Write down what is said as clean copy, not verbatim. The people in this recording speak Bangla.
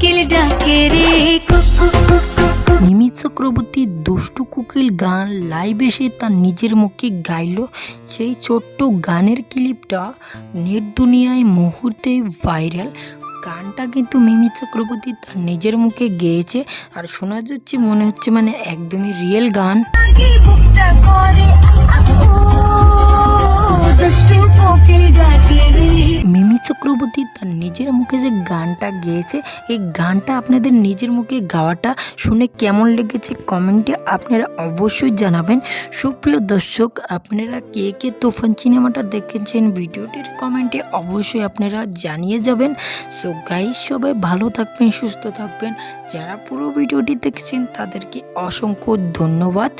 কোকিল ডাকে রে মিমি চক্রবর্তী দুষ্টু কোকিল গান লাইভ এসে তার নিজের মুখে গাইল। সেই ছোট্ট গানের ক্লিপটা নেট দুনিয়ায় মুহূর্তেই ভাইরাল। গানটা কিন্তু মিমি চক্রবর্তী তার নিজের মুখে গেয়েছে আর শোনা যাচ্ছে মনে হচ্ছে মানে একদমই রিয়েল গান। বুকটা করে দুষ্টু কোকিল ডাকে রে। মিমি চক্রবর্তী তার নিজের মুখে যে গানটা গেয়েছে, এই গানটা আপনাদের নিজের মুখে গাওয়াটা শুনে কেমন লেগেছে কমেন্টে আপনারা অবশ্যই জানাবেন। সুপ্রিয় দর্শক, আপনারা কে কে তুফান সিনেমাটা দেখেছেন ভিডিওটির কমেন্টে অবশ্যই আপনারা জানিয়ে যাবেন। সো গাইস, সবাই ভালো থাকবেন, সুস্থ থাকবেন। যারা পুরো ভিডিওটি দেখছেন তাদেরকে অসংখ্য ধন্যবাদ।